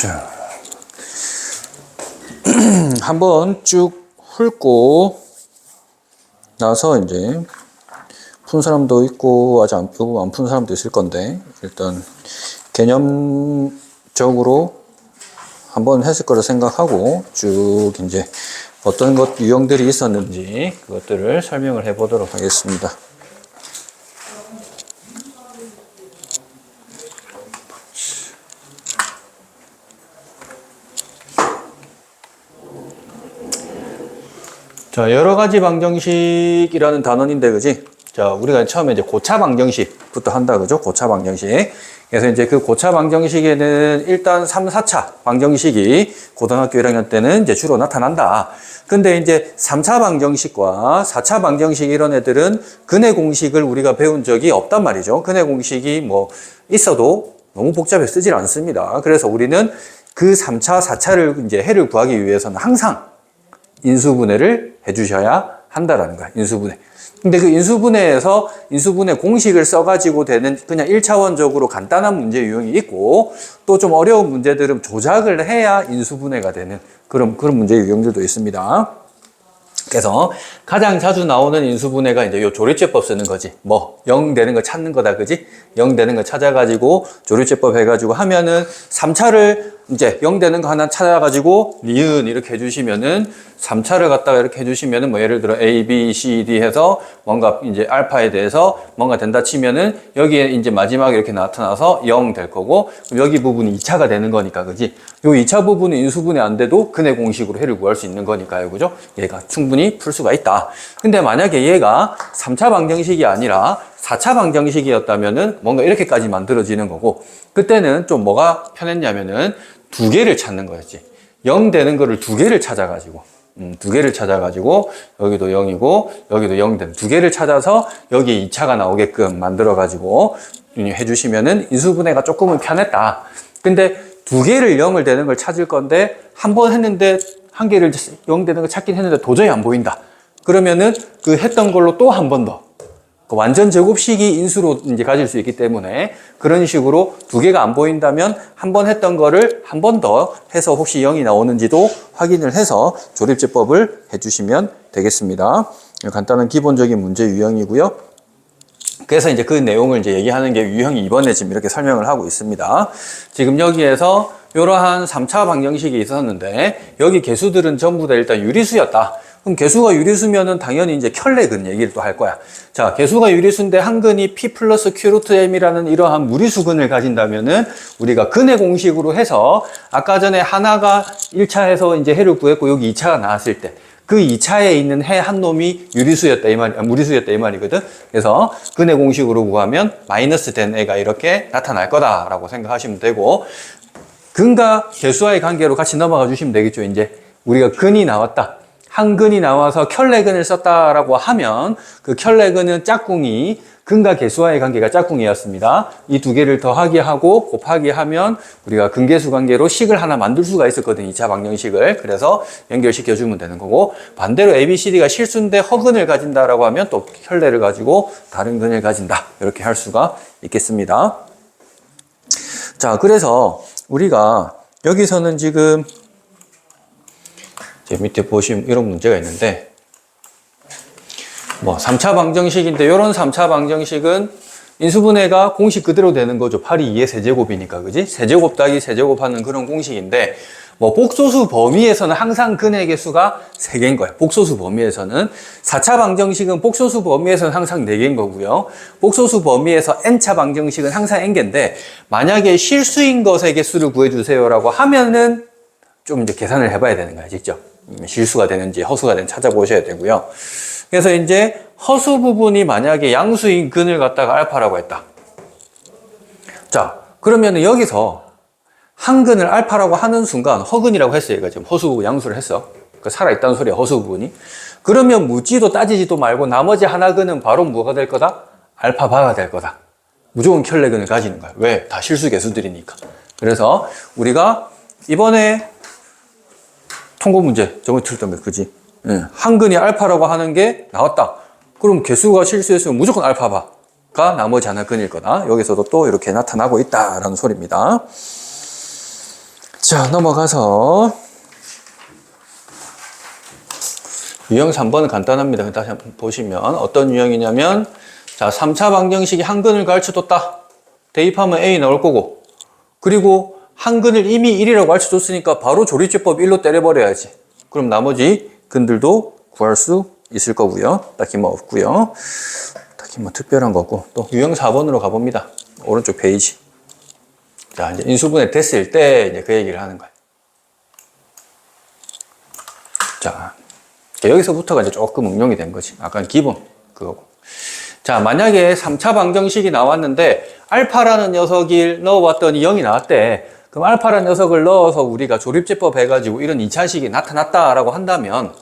자, 한번 쭉 훑고 나서 이제 푼 사람도 있고 아직 안 푼 사람도 있을 건데, 일단 개념적으로 한번 했을 거라 생각하고 쭉 이제 어떤 것 유형들이 있었는지 그것들을 설명을 해 보도록 하겠습니다. 자, 여러 가지 방정식이라는 단원인데, 그지? 자, 우리가 처음에 이제 고차 방정식부터 한다, 그죠? 고차 방정식. 그래서 이제 그 고차 방정식에는 일단 3, 4차 방정식이 고등학교 1학년 때는 이제 주로 나타난다. 근데 이제 3차 방정식과 4차 방정식 이런 애들은 근해 공식을 우리가 배운 적이 없단 말이죠. 근해 공식이 뭐 있어도 너무 복잡해 쓰질 않습니다. 그래서 우리는 그 3차, 4차를 이제 해를 구하기 위해서는 항상 인수분해를 해주셔야 한다라는 거야. 인수분해. 근데 그 인수분해에서 인수분해 공식을 써가지고 되는 그냥 1차원적으로 간단한 문제 유형이 있고, 또 좀 어려운 문제들은 조작을 해야 인수분해가 되는 그런 문제 유형들도 있습니다. 그래서 가장 자주 나오는 인수분해가 이제 요 조립제법 쓰는 거지. 뭐 0 되는 거 찾는 거다, 그지? 0 되는 거 찾아가지고 조립제법 해가지고 하면은 3차를 이제 0 되는 거 하나 찾아가지고 니은 이렇게 해주시면은 3차를 갖다가 이렇게 해주시면은 뭐 예를 들어 A, B, C, D 해서 뭔가 이제 알파에 대해서 뭔가 된다 치면은 여기에 이제 마지막에 이렇게 나타나서 0 될 거고, 그럼 여기 부분이 2차가 되는 거니까, 그지? 요 2차 부분은 인수분해 안 돼도 근해 공식으로 해를 구할 수 있는 거니까요, 그죠? 얘가 충분히 풀 수가 있다. 근데 만약에 얘가 3차 방정식이 아니라 4차 방정식이었다면은 뭔가 이렇게까지 만들어지는 거고, 그때는 좀 뭐가 편했냐면은 두 개를 찾는 거였지. 0 되는 거를 두 개를 찾아가지고, 두 개를 찾아가지고, 여기도 0이고, 여기도 0 되는 두 개를 찾아서 여기에 2차가 나오게끔 만들어가지고 해주시면은 인수분해가 조금은 편했다. 근데 두 개를 0을 되는 걸 찾을 건데, 한 번 했는데, 한 개를 0 되는 걸 찾긴 했는데 도저히 안 보인다. 그러면은 그 했던 걸로 또 한 번 더. 완전 제곱식이 인수로 이제 가질 수 있기 때문에 그런 식으로 두 개가 안 보인다면 한 번 했던 거를 한 번 더 해서 혹시 0이 나오는지도 확인을 해서 조립제법을 해주시면 되겠습니다. 간단한 기본적인 문제 유형이고요. 그래서 이제 그 내용을 이제 얘기하는 게 유형이 이번에 지금 이렇게 설명을 하고 있습니다. 지금 여기에서 이러한 3차 방정식이 있었는데 여기 개수들은 전부 다 일단 유리수였다. 그럼 개수가 유리수면은 당연히 이제 켤레근 얘기를 또 할 거야. 자, 개수가 유리수인데 한 근이 P 플러스 Q 루트 M이라는 이러한 무리수근을 가진다면은 우리가 근해 공식으로 해서 아까 전에 하나가 1차에서 이제 해를 구했고 여기 2차가 나왔을 때 그 2차에 있는 해 한 놈이 유리수였다 이 말, 무리수였다 이 말이거든. 그래서 근해 공식으로 구하면 마이너스 된 애가 이렇게 나타날 거다라고 생각하시면 되고, 근과 개수와의 관계로 같이 넘어가 주시면 되겠죠. 이제 우리가 근이 나왔다. 한 근이 나와서 켤레근을 썼다라고 하면 그 켤레근은 짝꿍이 근과 개수와의 관계가 짝꿍이었습니다. 이 두 개를 더하기 하고 곱하기 하면 우리가 근계수 관계로 식을 하나 만들 수가 있었거든요. 2차 방정식을. 그래서 연결시켜주면 되는 거고, 반대로 ABCD가 실수인데 허근을 가진다라고 하면 또 켤레를 가지고 다른 근을 가진다. 이렇게 할 수가 있겠습니다. 자, 그래서 우리가 여기서는 지금 밑에 보시면 이런 문제가 있는데, 뭐 3차 방정식인데 이런 3차 방정식은 인수분해가 공식 그대로 되는 거죠. 8이 2의 세제곱이니까, 그지? 세제곱 따기 세제곱 하는 그런 공식인데, 뭐 복소수 범위에서는 항상 근해 개수가 3개인 거예요. 복소수 범위에서는. 4차 방정식은 복소수 범위에서는 항상 4개인 거고요. 복소수 범위에서 n차 방정식은 항상 n개인데, 만약에 실수인 것의 개수를 구해주세요라고 하면은 좀 이제 계산을 해봐야 되는 거야, 직접. 실수가 되는지 허수가 되는지 찾아보셔야 되고요. 그래서 이제 허수 부분이 만약에 양수인 근을 갖다가 알파라고 했다. 자, 그러면 여기서 한 근을 알파라고 하는 순간 허근이라고 했어요. 얘가 지금 허수 양수를 했어. 그러니까 살아있다는 소리야, 허수 부분이. 그러면 묻지도 따지지도 말고 나머지 하나 근은 바로 뭐가 될 거다? 알파 바가 될 거다. 무조건 켤레근을 가지는 거야. 왜? 다 실수 개수들이니까. 그래서 우리가 이번에 통고 문제 저번에 틀었던 거, 그지? 한 근이 알파라고 하는 게 나왔다. 그럼 개수가 실수했으면 무조건 알파바가 나머지 하나 근일 거다. 여기서도 또 이렇게 나타나고 있다라는 소리입니다. 자, 넘어가서 유형 3번은 간단합니다. 다시 한번 보시면 어떤 유형이냐면, 자, 3차 방정식이 한근을 가르쳐줬다. 대입하면 A 나올 거고, 그리고 한근을 이미 1이라고 가르쳐줬으니까 바로 조립제법 1로 때려버려야지. 그럼 나머지 근들도 구할 수 있을 거고요. 딱히 뭐 없고요. 딱히 뭐 특별한 거 없고. 또 유형 4번으로 가봅니다. 오른쪽 페이지. 자, 이제 인수분해 됐을 때 이제 그 얘기를 하는 거예요. 자, 여기서부터가 이제 조금 응용이 된 거지. 아까 기본 그거고. 자, 만약에 3차 방정식이 나왔는데 알파라는 녀석을 넣어봤더니 0이 나왔대. 그럼 알파라는 녀석을 넣어서 우리가 조립제법 해가지고 이런 2차식이 나타났다라고 한다면,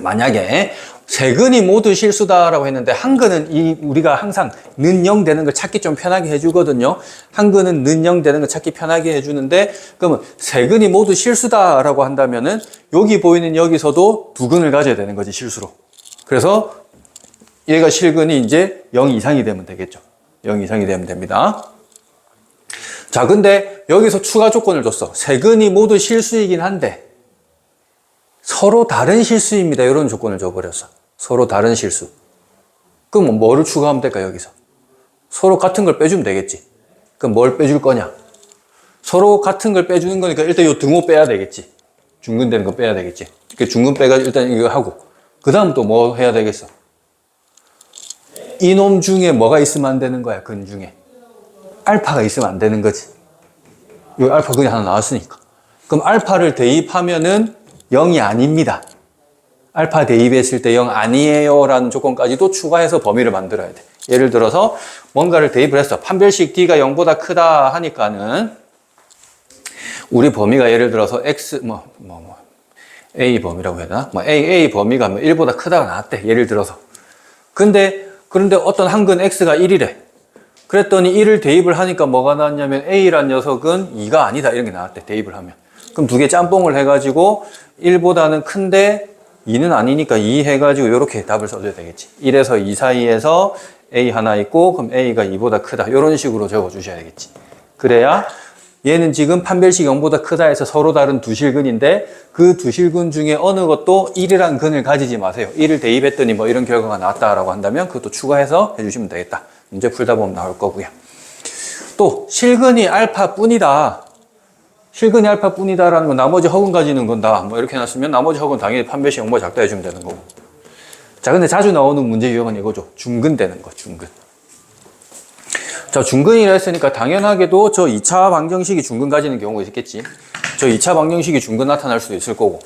만약에 세 근이 모두 실수다라고 했는데 한 근은 우리가 항상 는 0 되는 걸 찾기 좀 편하게 해주거든요. 한 근은 는 0 되는 걸 찾기 편하게 해주는데, 그러면 세 근이 모두 실수다라고 한다면은 여기 보이는 여기서도 두 근을 가져야 되는 거지, 실수로. 그래서 얘가 실근이 이제 0 이상이 되면 되겠죠. 0 이상이 되면 됩니다. 자, 근데 여기서 추가 조건을 줬어. 세 근이 모두 실수이긴 한데 서로 다른 실수입니다. 이런 조건을 줘버렸어. 서로 다른 실수. 그럼 뭐를 추가하면 될까, 여기서? 서로 같은 걸 빼주면 되겠지. 그럼 뭘 빼줄 거냐? 서로 같은 걸 빼주는 거니까 일단 이 등호 빼야 되겠지. 중근되는 거 빼야 되겠지. 이렇게 중근 빼가지고 일단 이거 하고, 그 다음 또 뭐 해야 되겠어? 이놈 중에 뭐가 있으면 안 되는 거야, 근 중에. 알파가 있으면 안 되는 거지. 여기 알파 근이 하나 나왔으니까. 그럼 알파를 대입하면은 0이 아닙니다. 알파 대입했을 때 0 아니에요 라는 조건까지도 추가해서 범위를 만들어야 돼. 예를 들어서 뭔가를 대입을 했어. 판별식 D가 0보다 크다 하니까는 우리 범위가 예를 들어서 X, A 범위라고 해야 되나? A 범위가 1보다 크다가 나왔대. 예를 들어서. 그런데 어떤 한근 X가 1이래. 그랬더니 1을 대입을 하니까 뭐가 나왔냐면 A란 녀석은 2가 아니다. 이런 게 나왔대. 대입을 하면. 그럼 두 개 짬뽕을 해가지고 1보다는 큰데 2는 아니니까 2 해가지고 이렇게 답을 써줘야 되겠지. 1에서 2 사이에서 A 하나 있고, 그럼 A가 2보다 크다. 이런 식으로 적어주셔야 되겠지. 그래야 얘는 지금 판별식 0보다 크다 해서 서로 다른 두 실근인데 그 두 실근 중에 어느 것도 1이라는 근을 가지지 마세요. 1을 대입했더니 뭐 이런 결과가 나왔다라고 한다면 그것도 추가해서 해주시면 되겠다. 문제 풀다 보면 나올 거고요. 또 실근이 알파뿐이다. 실근이 알파뿐이다라는 건 나머지 허근 가지는 건다. 뭐 이렇게 해놨으면 나머지 허근 당연히 판별식 0보다 작다 해주면 되는 거고. 자, 근데 자주 나오는 문제 유형은 이거죠. 중근 되는 거, 중근. 자, 중근이라 했으니까 당연하게도 저 2차 방정식이 중근 가지는 경우가 있겠지. 저 2차 방정식이 중근 나타날 수도 있을 거고,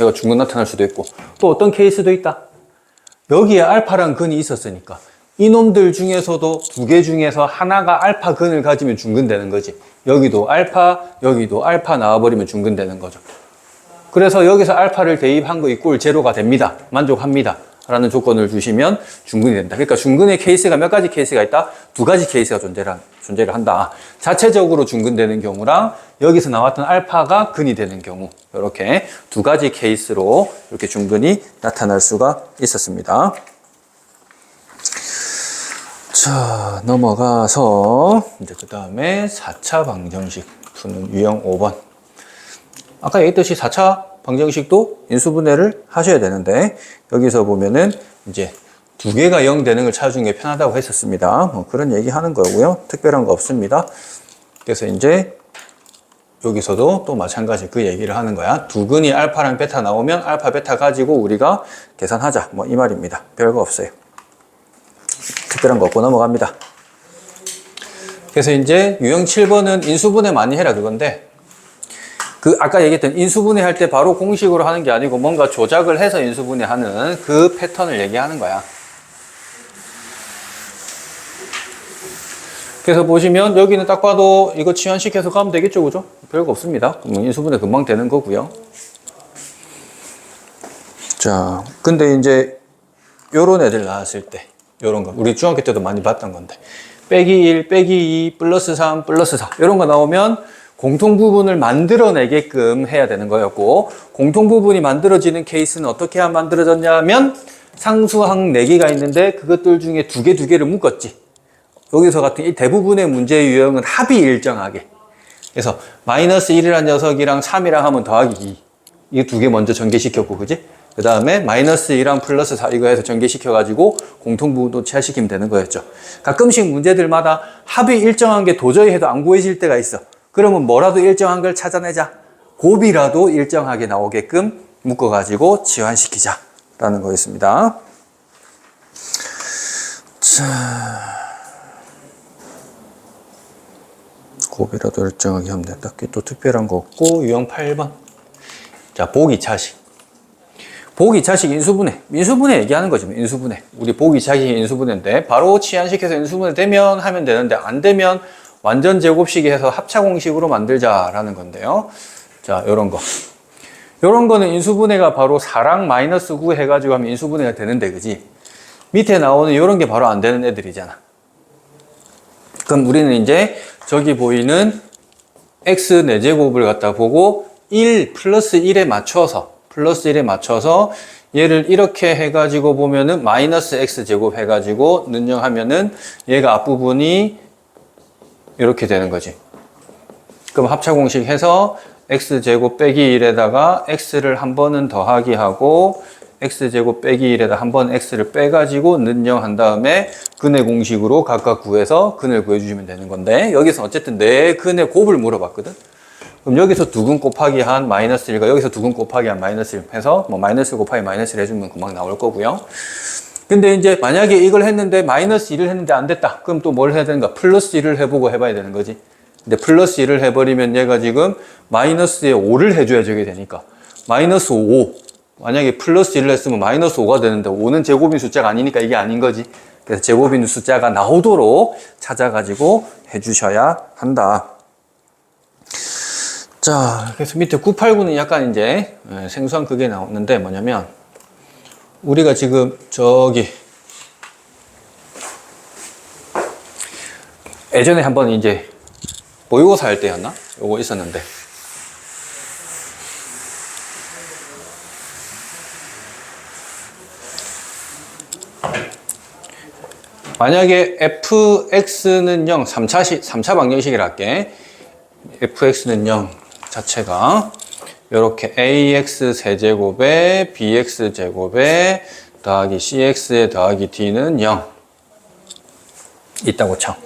얘가 중근 나타날 수도 있고, 또 어떤 케이스도 있다. 여기에 알파란 근이 있었으니까 이놈들 중에서도 두 개 중에서 하나가 알파 근을 가지면 중근 되는 거지. 여기도 알파 나와버리면 중근 되는 거죠. 그래서 여기서 알파를 대입한 거 이꼴 제로가 됩니다. 만족합니다. 라는 조건을 주시면 중근이 된다. 그러니까 중근의 케이스가 몇 가지 케이스가 있다? 두 가지 케이스가 존재를 한다. 자체적으로 중근되는 경우랑 여기서 나왔던 알파가 근이 되는 경우, 이렇게 두 가지 케이스로 이렇게 중근이 나타날 수가 있었습니다. 자, 넘어가서 이제 그 다음에 4차 방정식 푸는 유형 5번. 아까 얘기했듯이 4차 방정식도 인수분해를 하셔야 되는데, 여기서 보면은 이제 두 개가 0 되는 걸 찾아주는 게 편하다고 했었습니다. 뭐 그런 얘기 하는 거고요. 특별한 거 없습니다. 그래서 이제 여기서도 또 마찬가지 그 얘기를 하는 거야. 두 근이 알파랑 베타 나오면 알파, 베타 가지고 우리가 계산하자. 뭐 이 말입니다. 별거 없어요. 특별한 거 없고 넘어갑니다. 그래서 이제 유형 7번은 인수분해 많이 해라 그건데, 그 아까 얘기했던 인수분해 할 때 바로 공식으로 하는 게 아니고 뭔가 조작을 해서 인수분해 하는 그 패턴을 얘기하는 거야. 그래서 보시면 여기는 딱 봐도 이거 치환시켜서 가면 되겠죠, 그죠? 별거 없습니다. 인수분해 금방 되는 거고요. 자, 근데 이제 요런 애들 나왔을 때, 요런 거 우리 중학교 때도 많이 봤던 건데, 빼기 1, 빼기 2, 플러스 3, 플러스 4 이런 거 나오면 공통부분을 만들어내게끔 해야 되는 거였고, 공통부분이 만들어지는 케이스는 어떻게 만들어졌냐면 상수항 4개가 있는데 그것들 중에 두 개를 묶었지. 여기서 같은 이 대부분의 문제 유형은 합이 일정하게, 그래서 마이너스 1이란 녀석이랑 3이랑 하면 더하기 2. 이 두 개 먼저 전개시켰고, 그지? 그 다음에 마이너스 2랑 플러스 4 이거 해서 전개시켜가지고 공통부도 취하시키면 되는 거였죠. 가끔씩 문제들마다 합이 일정한 게 도저히 해도 안 구해질 때가 있어. 그러면 뭐라도 일정한 걸 찾아내자. 곱이라도 일정하게 나오게끔 묶어가지고 치환시키자. 라는 거였습니다. 자, 곱이라도 일정하게 하면 된다. 또 특별한 거 없고, 유형 8번. 자, 보기차식. 보기차식 인수분해. 인수분해 얘기하는 거죠. 인수분해. 우리 보기차식이 인수분해인데, 바로 치환시켜서 인수분해 되면 하면 되는데, 안 되면 완전 제곱식이 해서 합차공식으로 만들자라는 건데요. 자, 요런 거. 요런 거는 인수분해가 바로 4랑 마이너스 9 해가지고 하면 인수분해가 되는데, 그지? 밑에 나오는 요런 게 바로 안 되는 애들이잖아. 그럼 우리는 이제 저기 보이는 x 4제곱을 갖다 보고 1 플러스 1에 맞춰서 얘를 이렇게 해가지고 보면은 마이너스 x제곱 해가지고 능령하면은 얘가 앞부분이 이렇게 되는 거지. 그럼 합차공식 해서 x제곱 빼기 1에다가 x를 한 번은 더하기 하고 x제곱 빼기 1에다 한 번 x를 빼가지고 능령한 다음에 근의 공식으로 각각 구해서 근을 구해주시면 되는 건데, 여기서 어쨌든 내 근의 곱을 물어봤거든. 그럼 여기서 두근 곱하기 한 마이너스 1과 여기서 두근 곱하기 한 마이너스 1 해서 뭐 마이너스 곱하기 마이너스 1 해주면 금방 나올 거고요. 근데 이제 만약에 이걸 했는데 마이너스 1을 했는데 안 됐다. 그럼 또 뭘 해야 되는가? 플러스 1을 해보고 해봐야 되는 거지. 근데 플러스 1을 해버리면 얘가 지금 마이너스에 5를 해줘야 저게 되니까. 마이너스 5. 만약에 플러스 1을 했으면 마이너스 5가 되는데 5는 제곱인 숫자가 아니니까 이게 아닌 거지. 그래서 제곱인 숫자가 나오도록 찾아가지고 해주셔야 한다. 자, 그래서 밑에 989는 약간 이제 생소한 그게 나오는데 뭐냐면, 우리가 지금 저기 예전에 한번 이제 모의고사 할 때였나? 요거 있었는데, 만약에 fx는 0, 3차 방정식이라 할게. fx는 0 자체가 이렇게 ax 세제곱에 bx 제곱에 더하기 cx에 더하기 d는 0 있다고 쳐.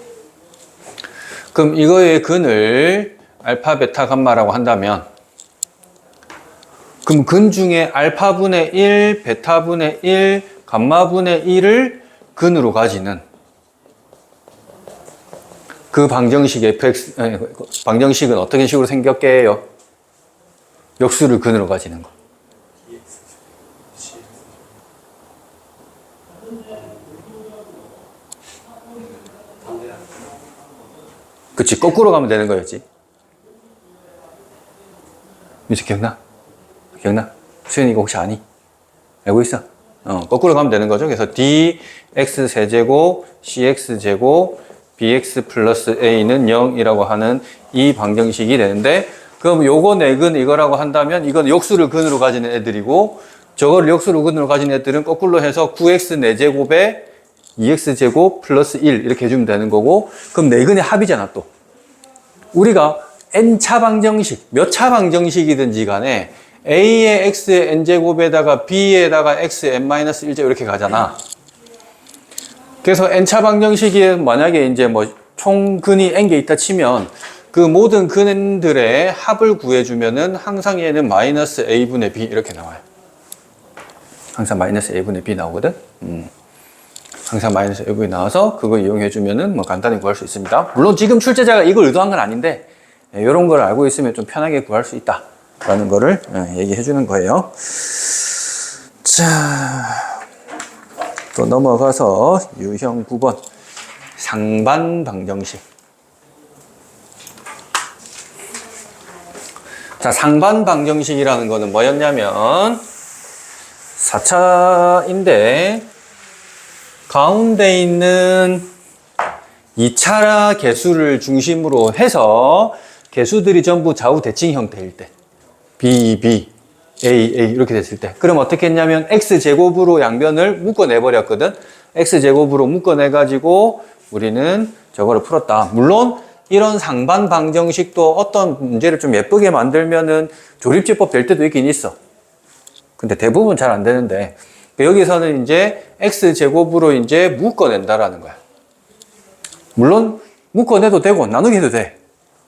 그럼 이거의 근을 알파, 베타, 감마라고 한다면, 그럼 근 중에 알파분의 1, 베타분의 1, 감마분의 1을 근으로 가지는 그 방정식의 방정식은 어떤 식으로 생겼게요? 역수를 근으로 가지는 거. 그치, 거꾸로 가면 되는 거였지. 미수 기억나? 기억나? 수현이 이거 혹시 아니? 알고 있어? 거꾸로 가면 되는 거죠. 그래서 dx 세제곱, cx 제곱, bx 플러스 a는 0이라고 하는 이 방정식이 되는데, 그럼 요거 내근 이거라고 한다면 이건 역수를 근으로 가지는 애들이고, 저거를 역수를 근으로 가지는 애들은 거꾸로 해서 9x 4제곱에 2x 제곱 플러스 1 이렇게 해주면 되는 거고, 그럼 내근의 합이잖아. 또 우리가 n차 방정식, 몇 차 방정식이든지 간에 a의 x의 n제곱에다가 b에다가 x의 n-1제 이렇게 가잖아. 그래서 n차 방정식이 만약에 이제 뭐 총근이 n개 있다 치면 그 모든 근들의 합을 구해주면은 항상 얘는 마이너스 a분의 b 이렇게 나와요. 항상 마이너스 a분의 b 나오거든. 항상 마이너스 a분이 나와서 그거 이용해주면은 뭐 간단히 구할 수 있습니다. 물론 지금 출제자가 이걸 의도한 건 아닌데, 이런 걸 알고 있으면 좀 편하게 구할 수 있다 라는 거를 얘기해 주는 거예요. 자, 또 넘어가서 유형 9번 상반 방정식. 자, 상반 방정식이라는 거는 뭐였냐면 4차인데 가운데 있는 2차 개수를 중심으로 해서 개수들이 전부 좌우 대칭 형태일 때, b, b, a, a 이렇게 됐을 때, 그럼 어떻게 했냐면 x제곱으로 양변을 묶어내버렸거든. x제곱으로 묶어내가지고 우리는 저거를 풀었다. 물론 이런 상반 방정식도 어떤 문제를 좀 예쁘게 만들면은 조립제법 될 때도 있긴 있어. 근데 대부분 잘 안 되는데, 여기서는 이제 x제곱으로 이제 묶어낸다라는 거야. 물론 묶어내도 되고 나누기 해도 돼.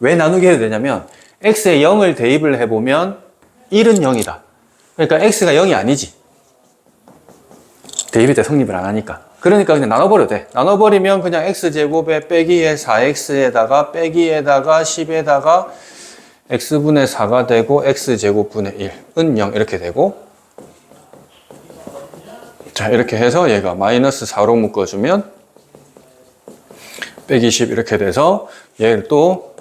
왜 나누기 해도 되냐면 x에 0을 대입을 해보면 1은 0이다. 그러니까 x가 0이 아니지. 대입이 때 성립을 안 하니까. 그러니까 그냥 나눠버려도 돼. 나눠버리면 그냥 x제곱에 빼기에 4x에다가 빼기에다가 10에다가 x분의 4가 되고 x제곱분의 1은 0 이렇게 되고, 자 이렇게 해서 얘가 마이너스 4로 묶어주면 빼기 10 이렇게 돼서 얘를 또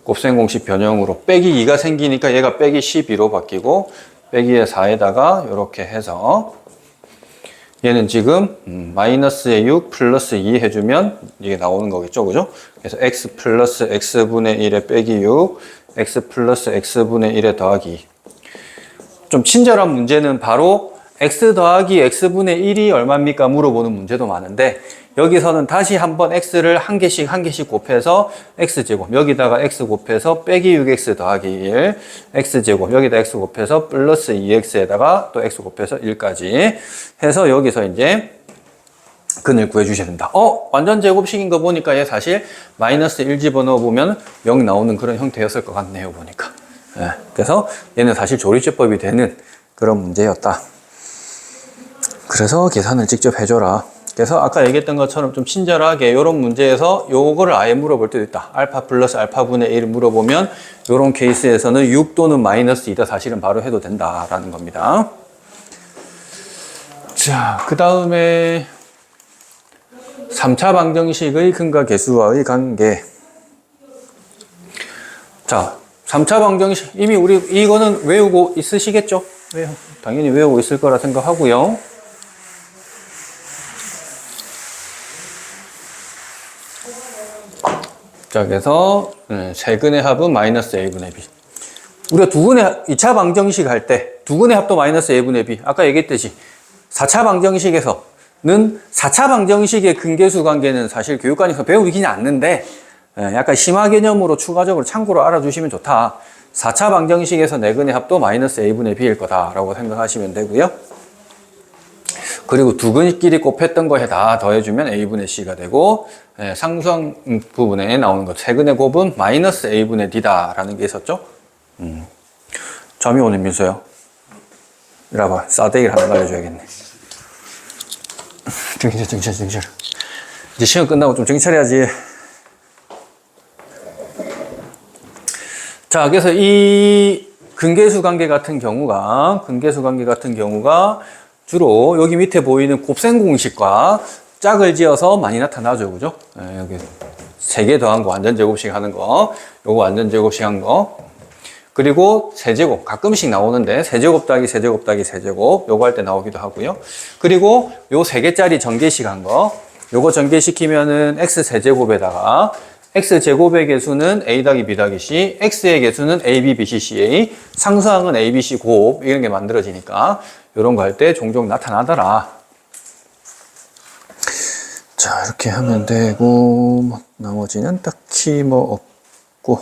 곱셈 공식 변형으로 빼기 2가 생기니까 얘가 빼기 12로 바뀌고, 빼기에 4에다가 이렇게 해서 얘는 지금 마이너스에 6 플러스 2 해주면 이게 나오는 거겠죠, 그죠? 그래서 x 플러스 x분의 1에 빼기 6, x 플러스 x분의 1에 더하기 2. 좀 친절한 문제는 바로 x 더하기 x분의 1이 얼마입니까? 물어보는 문제도 많은데, 여기서는 다시 한번 x를 한 개씩 곱해서 x제곱, 여기다가 x 곱해서 빼기 6x 더하기 1, x제곱, 여기다 x 곱해서 플러스 2x에다가 또 x 곱해서 1까지 해서 여기서 이제 근을 구해 주셔야 된다. 완전 제곱식인 거 보니까 얘 사실 마이너스 1 집어넣어 보면 0 나오는 그런 형태였을 것 같네요, 보니까. 네, 그래서 얘는 사실 조립제법이 되는 그런 문제였다. 그래서 계산을 직접 해줘라. 그래서 아까 얘기했던 것처럼 좀 친절하게 이런 문제에서 요거를 아예 물어볼 때도 있다. 알파 플러스 알파분의 1을 물어보면 이런 케이스에서는 6 또는 마이너스 2다 사실은 바로 해도 된다라는 겁니다. 자, 그 다음에 3차 방정식의 근과 계수와의 관계. 자, 3차 방정식 이미 우리 이거는 외우고 있으시겠죠? 당연히 외우고 있을 거라 생각하고요. 자, 그래서 세근의 합은 마이너스 a분의 b. 우리가 두근의 2차 방정식 할 때 두근의 합도 마이너스 a분의 b. 아까 얘기했듯이 4차 방정식에서는 4차 방정식의 근계수 관계는 사실 교육관에서 배우긴 않는데 약간 심화 개념으로 추가적으로 참고로 알아주시면 좋다. 4차 방정식에서 내근의 합도 마이너스 a분의 b일 거다라고 생각하시면 되고요. 그리고 두 근끼리 곱했던 거에 다 더해주면 a분의 c가 되고, 상수항 부분에 나오는 것 세근의 곱은 마이너스 a분의 d다라는 게 있었죠. 잠이 오는 민수요. 이리 와봐. 싸대기를 하나 날려줘야겠네. 정신. 이제 시험 끝나고 좀 정신 차려야지. 자, 그래서 이 근계수 관계 같은 경우가 주로 여기 밑에 보이는 곱셈 공식과 짝을 지어서 많이 나타나죠, 그죠? 여기 3개 더한 거, 완전 제곱식 하는 거, 요거 완전 제곱식 한 거, 그리고 세제곱, 가끔씩 나오는데, 세제곱 더하기 세제곱 더하기 세제곱, 요거 할 때 나오기도 하고요. 그리고 요 3개짜리 전개식 한 거, 요거 전개시키면은 x 세제곱에다가, x 제곱의 개수는 a 더하기 b 더하기 c, x의 개수는 a, b, b, c, c, a, 상수항은 a, b, c 곱, 이런 게 만들어지니까, 이런 거 할 때 종종 나타나더라. 자, 이렇게 하면 되고, 나머지는 딱히 없고,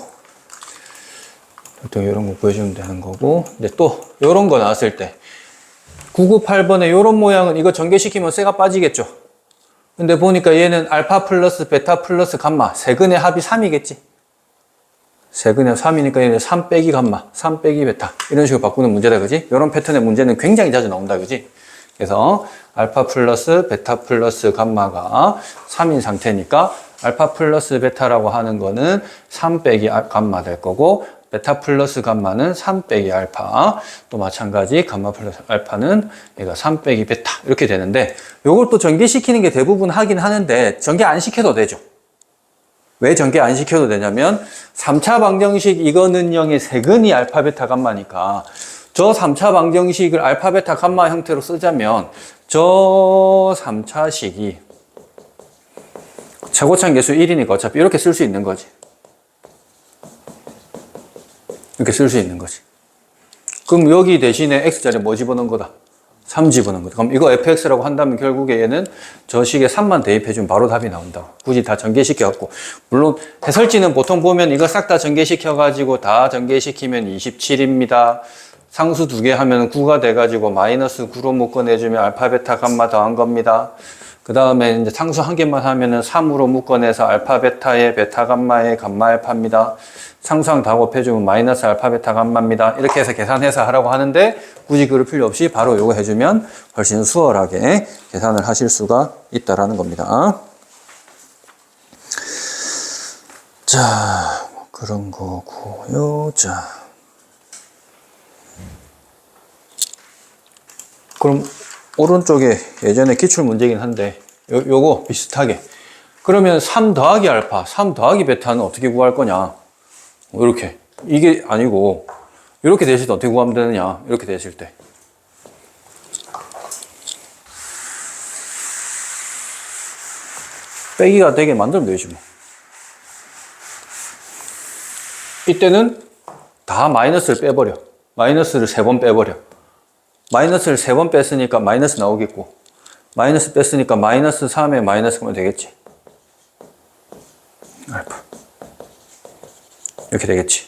보통 이런 거 보여주면 되는 거고, 이제 또, 이런 거 나왔을 때, 998번에 이런 모양은 이거 전개시키면 쇠가 빠지겠죠? 근데 보니까 얘는 알파 플러스 베타 플러스 감마, 세근의 합이 3이겠지? 세근의 3이니까 얘는 3 빼기 감마, 3 빼기 베타. 이런 식으로 바꾸는 문제다, 그지? 이런 패턴의 문제는 굉장히 자주 나온다, 그지? 그래서 알파 플러스 베타 플러스 감마가 3인 상태니까 알파 플러스 베타라고 하는 거는 3 빼기 감마 될 거고, 베타 플러스 감마는 3 빼기 알파, 또 마찬가지 감마 플러스 알파는 얘가 3 빼기 베타 이렇게 되는데, 요걸 또 전개시키는 게 대부분 하긴 하는데 전개 안 시켜도 되죠. 왜 전개 안 시켜도 되냐면 3차 방정식 이거는 0의 세근이 알파 베타 감마니까 저 3차 방정식을 알파 베타 감마 형태로 쓰자면 저 3차식이 최고차항 계수 1이니까 어차피 이렇게 쓸 수 있는 거지. 이렇게 쓸 수 있는 거지. 그럼 여기 대신에 x자리에 뭐 집어넣은 거다? 3 집어넣은 거죠. 그럼 이거 fx라고 한다면 결국에 얘는 저 식에 3만 대입해주면 바로 답이 나온다고. 굳이 다 전개시켜갖고. 물론 해설지는 보통 보면 이거 싹 다 전개시켜가지고 다 전개시키면 27입니다. 상수 2개 하면 9가 돼가지고 마이너스 9로 묶어내주면 알파, 베타, 감마 더한 겁니다. 그 다음에 이제 상수 1개만 하면은 3으로 묶어내서 알파, 베타의 베타, 감마의 감마, 알파입니다. 상수항 다 곱해주면 마이너스 알파, 베타, 감마입니다. 이렇게 해서 계산해서 하라고 하는데 굳이 그럴 필요 없이 바로 요거 해주면 훨씬 수월하게 계산을 하실 수가 있다라는 겁니다. 자, 그런 거고요. 자, 그럼 오른쪽에 예전에 기출문제긴 한데 요거 비슷하게 그러면 3 더하기 알파, 3 더하기 베타는 어떻게 구할 거냐 이렇게 이게 아니고 이렇게 되실 때 어떻게 구하면 되느냐 이렇게 되실 때 빼기가 되게 만들면 되지 뭐. 이때는 다 마이너스를 빼버려. 마이너스를 3번 빼버려. 마이너스를 3번 뺐으니까 마이너스 나오겠고 마이너스 뺐으니까 마이너스 3에 마이너스 하면 되겠지. 알파 이렇게 되겠지.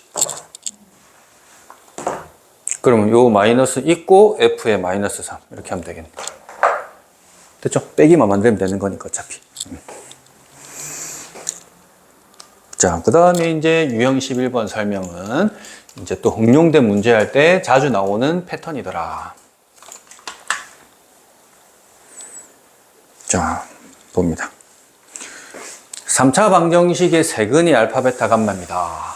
그러면 요 마이너스 있고 f에 마이너스 3 이렇게 하면 되겠네. 됐죠? 빼기만 만들면 되는 거니까 어차피. 자, 그 다음에 이제 유형 11번 설명은 이제 또 응용된 문제 할 때 자주 나오는 패턴이더라. 자, 봅니다. 3차 방정식의 세근이 알파, 베타, 감마입니다.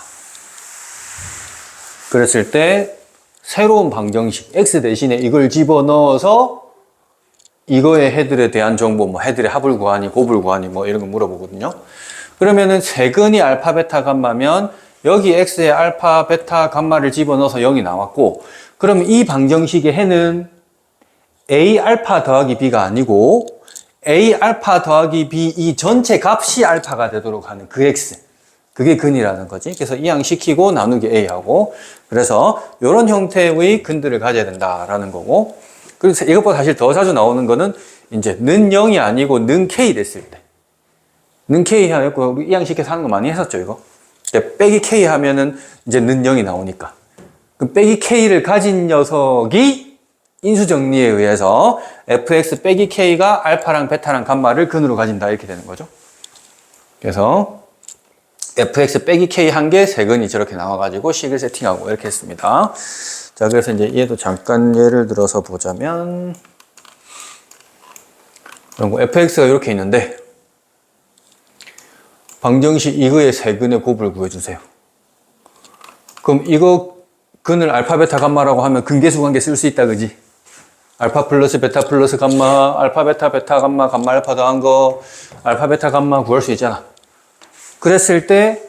그랬을 때 새로운 방정식 x 대신에 이걸 집어넣어서 이거의 헤들에 대한 정보, 뭐 헤들의 합을 구하니 곱을 구하니 뭐 이런 거 물어보거든요. 그러면은 세근이 알파, 베타, 감마면 여기 x에 알파, 베타, 감마를 집어넣어서 0이 나왔고 그러면 이 방정식의 해는 a 알파 더하기 b가 아니고 a 알파 더하기 b 이 전체 값이 알파가 되도록 하는 그 x 그게 근이라는 거지. 그래서 이항시키고 나누기 a하고 그래서 이런 형태의 근들을 가져야 된다라는 거고 그래서 이것보다 사실 더 자주 나오는 거는 이제 는 0이 아니고 는 k 됐을 때 는 k 하고 이항시켜서 하는 거 많이 했었죠 이거. 빼기 k 하면은 이제 는 0이 나오니까 그 빼기 k를 가진 녀석이 인수정리에 의해서 fx 빼기 k가 알파랑 베타랑 감마를 근으로 가진다 이렇게 되는 거죠. 그래서 fx 빼기 k 한 개 세근이 저렇게 나와가지고 식을 세팅하고 이렇게 했습니다. 자, 그래서 이제 얘도 잠깐 예를 들어서 보자면 fx가 이렇게 있는데 방정식 이거의 세근의 곱을 구해주세요. 그럼 이거 근을 알파, 베타, 감마라고 하면 근계수 관계 쓸 수 있다 그지? 알파 플러스 베타 플러스 감마, 알파 베타 베타 감마, 감마 알파 더한 거, 알파 베타 감마 구할 수 있잖아. 그랬을 때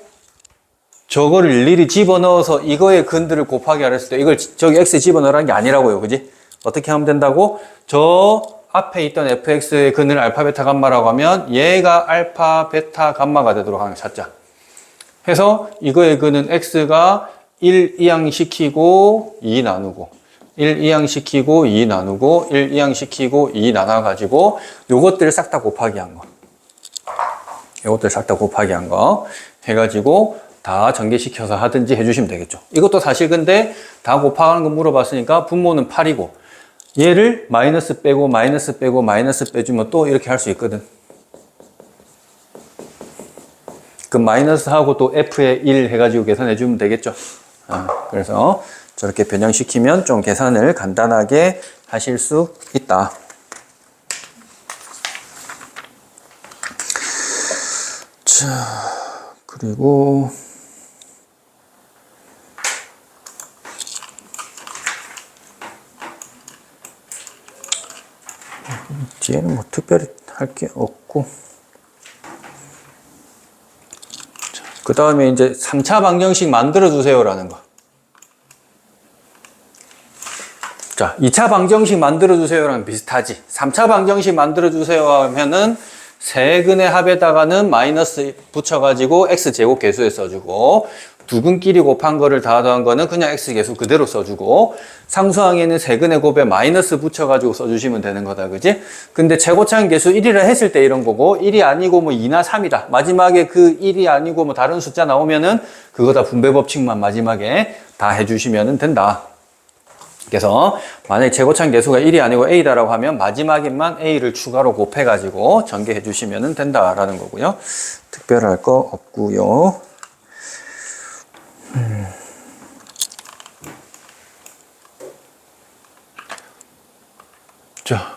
저거를 일일이 집어넣어서 이거의 근들을 곱하기 하랬을 때 이걸 저기 x에 집어넣으라는 게 아니라고요. 그지? 어떻게 하면 된다고? 저 앞에 있던 fx의 근을 알파 베타 감마라고 하면 얘가 알파 베타 감마가 되도록 하는 거 찾자. 해서 이거의 근은 x가 1 이항시키고 2 나누고 1 이항시키고 2 나누고 1 이항시키고 2 나눠가지고 요것들을 싹 다 곱하기 한 거. 요것들 싹 다 곱하기 한 거 해가지고 다 전개시켜서 하든지 해주시면 되겠죠. 이것도 사실 근데 다 곱하는 거 물어봤으니까 분모는 8이고 얘를 마이너스 빼고 마이너스 빼고 마이너스 빼주면 또 이렇게 할 수 있거든. 그 마이너스하고 또 f에 1 해가지고 계산해주면 되겠죠. 그래서 저렇게 변형시키면 좀 계산을 간단하게 하실 수 있다. 자, 그리고 뒤에는 뭐 특별히 할 게 없고 그 다음에 이제 3차 방정식 만들어주세요라는 거. 자, 2차 방정식 만들어주세요랑 비슷하지. 3차 방정식 만들어주세요 하면은 세근의 합에다가는 마이너스 붙여가지고 x제곱 계수에 써주고 두근끼리 곱한 거를 더한 거는 그냥 x계수 그대로 써주고, 상수항에는 세근의 곱에 마이너스 붙여가지고 써주시면 되는 거다, 그지? 근데 최고차항 계수 1이라 했을 때 이런 거고, 1이 아니고 뭐 2나 3이다. 마지막에 그 1이 아니고 뭐 다른 숫자 나오면은 그거 다 분배 법칙만 마지막에 다 해주시면 된다. 그래서 만약에 최고차항 계수가 1이 아니고 a다라고 하면 마지막에만 a를 추가로 곱해가지고 전개해 주시면 된다라는 거고요. 특별할 거 없고요. 자,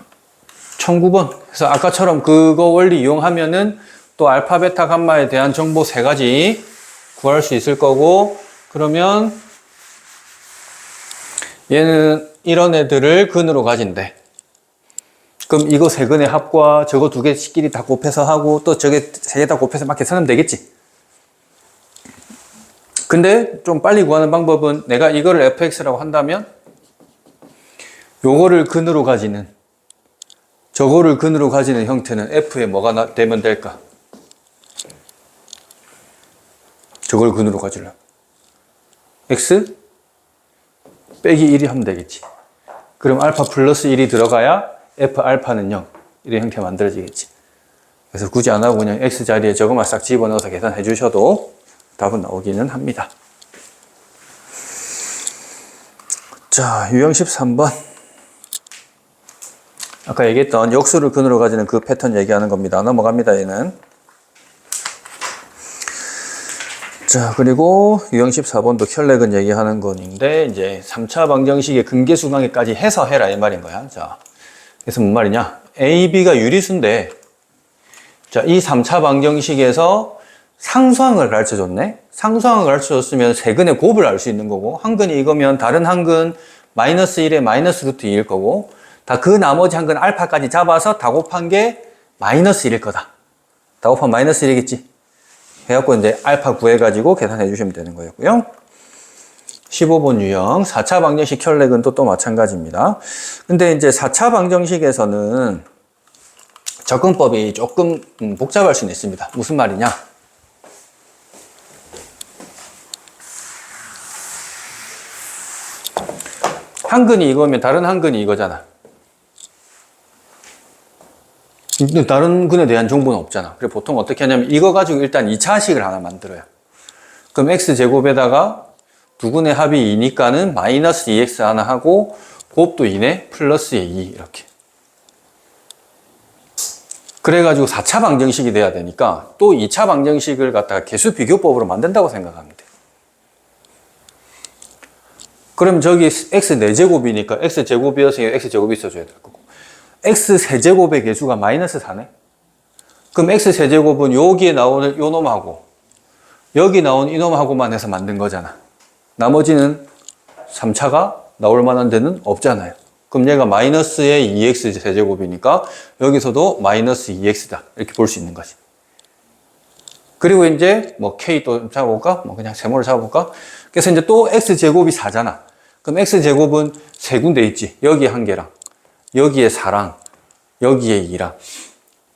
1009번. 그래서 아까처럼 그거 원리 이용하면은 또 알파, 베타, 감마에 대한 정보 3가지 구할 수 있을 거고, 그러면 얘는 이런 애들을 근으로 가진대. 그럼 이거 3근의 합과 저거 2개끼리 다 곱해서 하고 또 저게 3개 다 곱해서 막 계산하면 되겠지. 근데 좀 빨리 구하는 방법은 내가 이거를 fx라고 한다면 요거를 근으로 가지는, 저거를 근으로 가지는 형태는 f에 뭐가 되면 될까? 저걸 근으로 가지려면 x 빼기 1이 하면 되겠지. 그럼 알파 플러스 1이 들어가야 f 알파는 0 이런 형태 만들어지겠지. 그래서 굳이 안 하고 그냥 x 자리에 저것만 싹 집어넣어서 계산해 주셔도 답은 나오기는 합니다. 자, 유형 13번. 아까 얘기했던 역수를 근으로 가지는 그 패턴 얘기하는 겁니다. 넘어갑니다, 얘는. 자, 그리고 유형 14번도 혈렉은 얘기하는 건데, 이제 3차 방정식의 근계수관계까지 해서 해라, 이 말인 거야. 자, 그래서 뭔 말이냐? A, B가 유리수인데, 자, 이 3차 방정식에서 상수항을 가르쳐 줬네? 상수항을 가르쳐 줬으면 세근의 곱을 알 수 있는 거고, 한 근이 이거면 다른 한 근 마이너스 1에 마이너스 루트 2일 거고, 다 그 나머지 한 근 알파까지 잡아서 다 곱한 게 마이너스 1일 거다. 다 곱하면 마이너스 1이겠지. 해갖고 이제 알파 구해가지고 계산해 주시면 되는 거였고요. 15번 유형 4차 방정식 혈렉은 또 마찬가지입니다. 근데 이제 4차 방정식에서는 접근법이 조금 복잡할 수는 있습니다. 무슨 말이냐? 한 근이 이거면 다른 한 근이 이거잖아. 다른 근에 대한 정보는 없잖아. 그래서 보통 어떻게 하냐면 이거 가지고 일단 2차식을 하나 만들어요. 그럼 x제곱에다가 두 근의 합이 2니까는 마이너스 2x 하나 하고 곱도 2네 플러스에 2 이렇게. 그래가지고 4차 방정식이 돼야 되니까 또 2차 방정식을 갖다가 개수 비교법으로 만든다고 생각하면 돼. 그럼 저기 x 4제곱이니까 x제곱이었으니까 x제곱이 있어줘야 될 거고, x 세제곱의 개수가 마이너스 4네? 그럼 x 세제곱은 여기에 나오는 요 놈하고 여기 나온 이 놈하고만 해서 만든 거잖아. 나머지는 3차가 나올 만한 데는 없잖아요. 그럼 얘가 마이너스의 2x 세제곱이니까 여기서도 마이너스 2x다 이렇게 볼 수 있는 거지. 그리고 이제 뭐 k 또 잡아볼까? 뭐 그냥 세모를 잡아볼까? 그래서 이제 또 x제곱이 4잖아. 그럼 x제곱은 세 군데 있지. 여기에 한 개랑 여기에 4랑 여기에 2랑.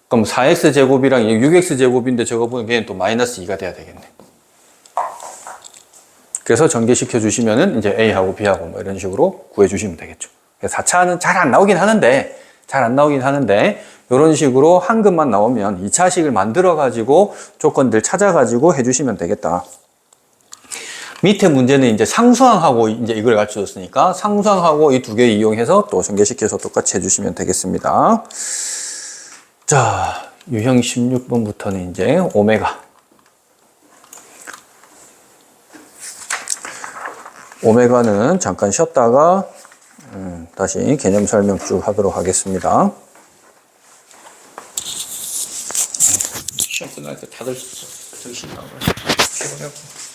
그럼 4x제곱이랑 6x제곱인데 저거 보면 걔는 또 마이너스 2가 돼야 되겠네. 그래서 전개시켜 주시면은 이제 A하고 B하고 뭐 이런 식으로 구해 주시면 되겠죠. 4차는 잘 안 나오긴 하는데, 이런 식으로 한 근만 나오면 2차식을 만들어 가지고 조건들 찾아 가지고 해 주시면 되겠다. 밑에 문제는 이제 상수항하고 이제 이걸 가르쳐 줬으니까 상수항하고 이 두 개 이용해서 또 전개시켜서 똑같이 해 주시면 되겠습니다. 자, 유형 16번부터는 이제 오메가는 잠깐 쉬었다가 다시 개념 설명 쭉 하도록 하겠습니다. 시험 끝날 때 다들 정신 나가고 피곤하고.